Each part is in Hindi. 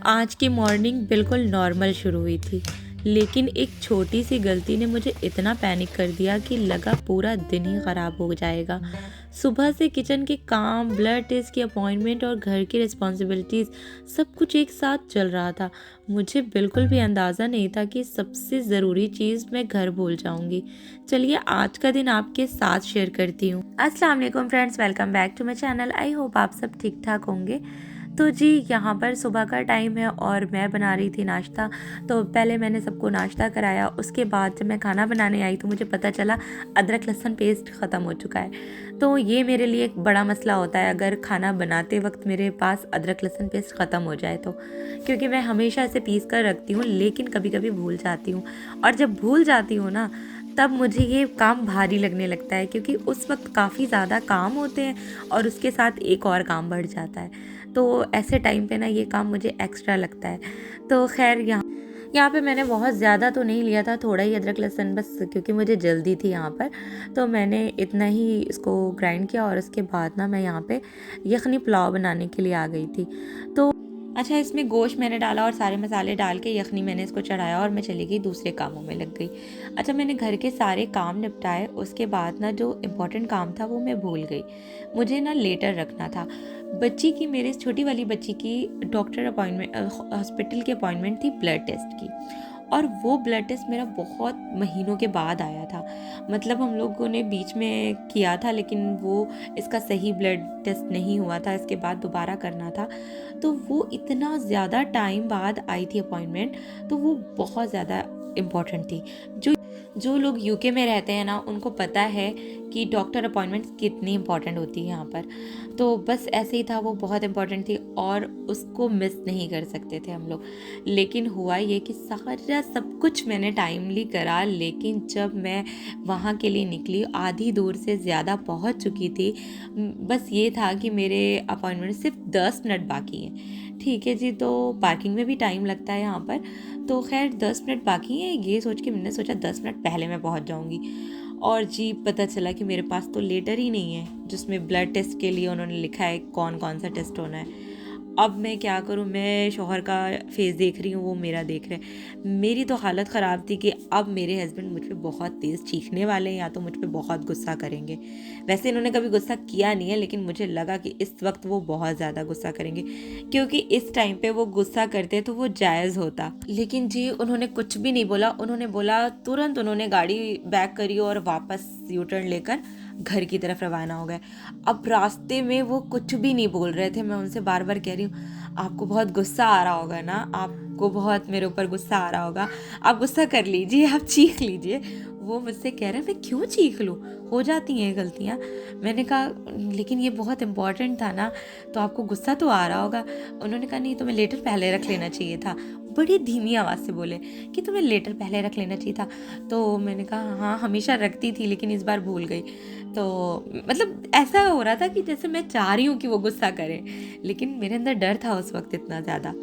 आज की मॉर्निंग बिल्कुल नॉर्मल शुरू हुई थी, लेकिन एक छोटी सी गलती ने मुझे इतना पैनिक कर दिया कि लगा पूरा दिन ही ख़राब हो जाएगा। सुबह से किचन के काम, ब्लड टेस्ट की अपॉइंटमेंट और घर की रिस्पॉन्सिबिलिटीज़ सब कुछ एक साथ चल रहा था। मुझे बिल्कुल भी अंदाज़ा नहीं था कि सबसे ज़रूरी चीज़ मैं घर भूल जाऊंगी। चलिए आज का दिन आपके साथ शेयर करती हूँ। अस्सलाम वालेकुम friends, welcome back to my channel. I hope आप सब ठीक ठाक होंगे। तो जी यहाँ पर सुबह का टाइम है और मैं बना रही थी नाश्ता। तो पहले मैंने सबको नाश्ता कराया, उसके बाद जब मैं खाना बनाने आई तो मुझे पता चला अदरक लहसुन पेस्ट ख़त्म हो चुका है। तो ये मेरे लिए एक बड़ा मसला होता है अगर खाना बनाते वक्त मेरे पास अदरक लहसुन पेस्ट ख़त्म हो जाए तो, क्योंकि मैं हमेशा इसे पीस कर रखती हूँ लेकिन कभी कभी भूल जाती हूँ। और जब भूल जाती हूँ ना तब मुझे ये काम भारी लगने लगता है, क्योंकि उस वक्त काफ़ी ज़्यादा काम होते हैं और उसके साथ एक और काम बढ़ जाता है। तो ऐसे टाइम पे ना ये काम मुझे एक्स्ट्रा लगता है। तो खैर यहाँ पे मैंने बहुत ज़्यादा तो नहीं लिया था, थोड़ा ही अदरक लहसुन बस, क्योंकि मुझे जल्दी थी यहाँ पर। तो मैंने इतना ही इसको ग्राइंड किया और उसके बाद ना मैं यहाँ पे यखनी पुलाव बनाने के लिए आ गई थी। तो अच्छा, इसमें गोश्त मैंने डाला और सारे मसाले डाल के यखनी मैंने इसको चढ़ाया और मैं चली गई दूसरे कामों में लग गई। अच्छा, मैंने घर के सारे काम निपटाए, उसके बाद ना जो इम्पोर्टेंट काम था वो मैं भूल गई। मुझे ना लेटर रखना था बच्ची की, मेरे छोटी वाली बच्ची की डॉक्टर अपॉइंटमेंट, हॉस्पिटल की अपॉइंटमेंट थी ब्लड टेस्ट की। और वो ब्लड टेस्ट मेरा बहुत महीनों के बाद आया था। मतलब हम लोगों ने बीच में किया था लेकिन वो इसका सही ब्लड टेस्ट नहीं हुआ था, इसके बाद दोबारा करना था। तो वो इतना ज़्यादा टाइम बाद आई थी अपॉइंटमेंट, तो वो बहुत ज़्यादा इम्पॉर्टेंट थी। जो लोग यूके में रहते हैं ना उनको पता है कि डॉक्टर अपॉइंटमेंट्स कितनी इंपॉर्टेंट होती है यहाँ पर। तो बस ऐसे ही था, वो बहुत इंपॉर्टेंट थी और उसको मिस नहीं कर सकते थे हम लोग। लेकिन हुआ ये कि सारा सब कुछ मैंने टाइमली करा, लेकिन जब मैं वहाँ के लिए निकली आधी दूर से ज़्यादा पहुँच चुकी थी। बस ये था कि मेरे अपॉइंटमेंट सिर्फ 10 मिनट बाकी हैं। ठीक है जी, तो पार्किंग में भी टाइम लगता है यहाँ पर। तो खैर 10 मिनट बाकी हैं, ये सोच के मैंने सोचा 10 मिनट पहले मैं पहुँच जाऊँगी। और जी पता चला कि मेरे पास तो लेटर ही नहीं है जिसमें ब्लड टेस्ट के लिए उन्होंने लिखा है कौन कौन सा टेस्ट होना है। अब मैं क्या करूं, मैं शौहर का फेस देख रही हूँ, वो मेरा देख रहे हैं। मेरी तो हालत ख़राब थी कि अब मेरे हस्बैंड मुझ पे बहुत तेज़ चीखने वाले हैं या तो मुझ पे बहुत गुस्सा करेंगे। वैसे इन्होंने कभी गुस्सा किया नहीं है, लेकिन मुझे लगा कि इस वक्त वो बहुत ज़्यादा गुस्सा करेंगे, क्योंकि इस टाइम पे वो गुस्सा करते तो वो जायज़ होता। लेकिन जी उन्होंने कुछ भी नहीं बोला। उन्होंने बोला, तुरंत उन्होंने गाड़ी बैक करी और वापस यू टर्न लेकर घर की तरफ रवाना हो गए। अब रास्ते में वो कुछ भी नहीं बोल रहे थे। मैं उनसे बार बार कह रही हूँ आपको बहुत गुस्सा आ रहा होगा ना, आपको बहुत मेरे ऊपर गुस्सा आ रहा होगा, आप गुस्सा कर लीजिए, आप चीख लीजिए। वो मुझसे कह रहे हैं मैं क्यों चीख लूँ, हो जाती हैं गलतियाँ। मैंने कहा लेकिन ये बहुत इम्पॉर्टेंट था ना, तो आपको गुस्सा तो आ रहा होगा। उन्होंने कहा नहीं, तुम्हें लेटर पहले रख लेना चाहिए था। बड़ी धीमी आवाज़ से बोले कि तुम्हें लेटर पहले रख लेना चाहिए था। तो मैंने कहा हाँ, हमेशा रखती थी लेकिन इस बार भूल गई। तो मतलब ऐसा हो रहा था कि जैसे मैं चाह रही हूँ कि वो गुस्सा करे, लेकिन मेरे अंदर डर था उस वक्त इतना ज़्यादा।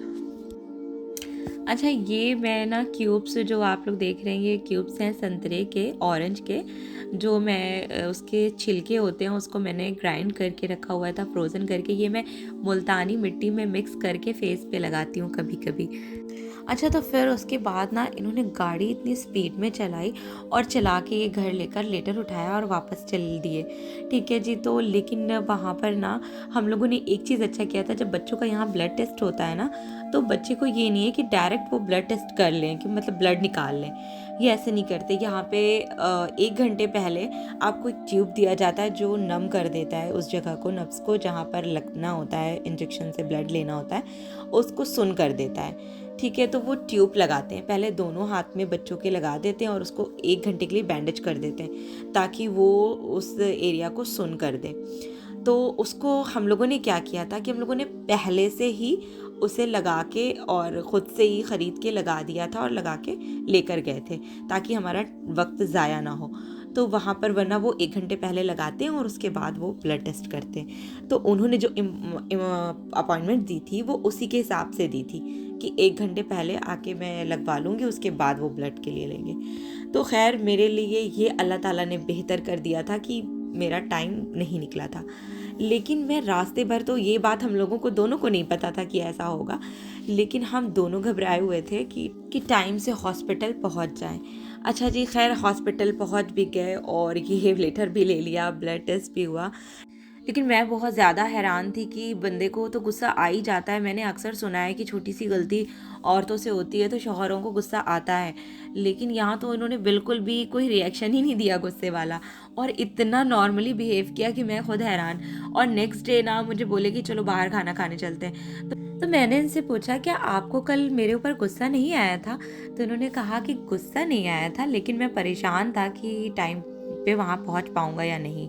अच्छा, ये मैं ना क्यूब्स जो आप लोग देख रहे हैं, ये क्यूब्स हैं संतरे के, ऑरेंज के। जो मैं उसके छिलके होते हैं उसको मैंने ग्राइंड करके रखा हुआ था, फ्रोज़न करके। ये मैं मुल्तानी मिट्टी में मिक्स करके फेस पे लगाती हूँ कभी कभी। अच्छा, तो फिर उसके बाद ना इन्होंने गाड़ी इतनी स्पीड में चलाई और चला के ये घर लेकर लेटर उठाया और वापस चल दिए। ठीक है जी, तो लेकिन वहाँ पर ना हम लोगों ने एक चीज़ अच्छा किया था, जब बच्चों का यहाँ ब्लड टेस्ट होता है ना, तो बच्चे को ये नहीं है कि डायरेक्ट वो ब्लड टेस्ट कर लें, कि मतलब ब्लड निकाल लें। ये ऐसे नहीं करते। यहाँ पे 1 घंटे पहले आपको एक ट्यूब दिया जाता है जो नम कर देता है उस जगह को, नब्स को, जहाँ पर लगना होता है, इंजेक्शन से ब्लड लेना होता है, उसको सुन कर देता है। ठीक है, तो वो ट्यूब लगाते हैं, पहले दोनों हाथ में बच्चों के लगा देते हैं और उसको 1 घंटे के लिए बैंडेज कर देते हैं ताकि वो उस एरिया को सुन कर दे। तो उसको हम लोगों ने क्या किया था कि हम लोगों ने पहले से ही उसे लगा के और ख़ुद से ही ख़रीद के लगा दिया था और लगा के लेकर गए थे ताकि हमारा वक्त ज़ाया ना हो। तो वहाँ पर वरना वो 1 घंटे पहले लगाते हैं और उसके बाद वो ब्लड टेस्ट करते हैं। तो उन्होंने जो अपॉइंटमेंट दी थी वो उसी के हिसाब से दी थी कि 1 घंटे पहले आके मैं लगवा लूँगी, उसके बाद वो ब्लड के लिए लेंगे। तो खैर मेरे लिए ये अल्लाह ताला ने बेहतर कर दिया था कि मेरा टाइम नहीं निकला था। लेकिन मैं रास्ते भर, तो ये बात हम लोगों को दोनों को नहीं पता था कि ऐसा होगा, लेकिन हम दोनों घबराए हुए थे कि टाइम से हॉस्पिटल पहुंच जाएं। अच्छा जी, खैर हॉस्पिटल पहुंच भी गए और ये लेटर भी ले लिया, ब्लड टेस्ट भी हुआ। लेकिन मैं बहुत ज़्यादा हैरान थी कि बंदे को तो गुस्सा आ ही जाता है। मैंने अक्सर सुना है कि छोटी सी गलती औरतों से होती है तो शौहरों को गुस्सा आता है, लेकिन यहाँ तो इन्होंने बिल्कुल भी कोई रिएक्शन ही नहीं दिया गुस्से वाला, और इतना नॉर्मली बिहेव किया कि मैं खुद हैरान। और नेक्स्ट डे ना मुझे बोले कि चलो बाहर खाना खाने चलते हैं। तो मैंने इनसे पूछा, क्या आपको कल मेरे ऊपर गुस्सा नहीं आया था? तो इन्होंने कहा कि गुस्सा नहीं आया था, लेकिन मैं परेशान था कि टाइम पे वहाँ पहुँच पाऊँगा या नहीं।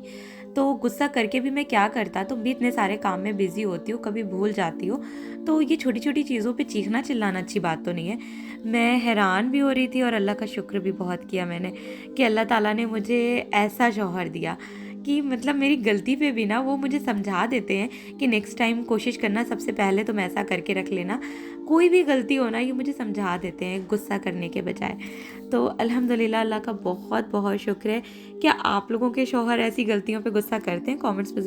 तो गुस्सा करके भी मैं क्या करता, तुम भी इतने सारे काम में बिजी होती हो, कभी भूल जाती हो, तो ये छोटी छोटी चीज़ों पे चीखना चिल्लाना अच्छी बात तो नहीं है। मैं हैरान भी हो रही थी और अल्लाह का शुक्र भी बहुत किया मैंने कि अल्लाह ताला ने मुझे ऐसा शौहर दिया कि मतलब मेरी गलती पे भी ना वो मुझे समझा देते हैं कि नेक्स्ट टाइम कोशिश करना, सबसे पहले तुम ऐसा करके रख लेना, कोई भी गलती हो ना, ये मुझे समझा देते हैं गुस्सा करने के बजाय। तो अल्हम्दुलिल्लाह, अल्लाह का बहुत बहुत शुक्र है। क्या आप लोगों के शौहर ऐसी गलतियों पे गुस्सा करते हैं? कमेंट्स में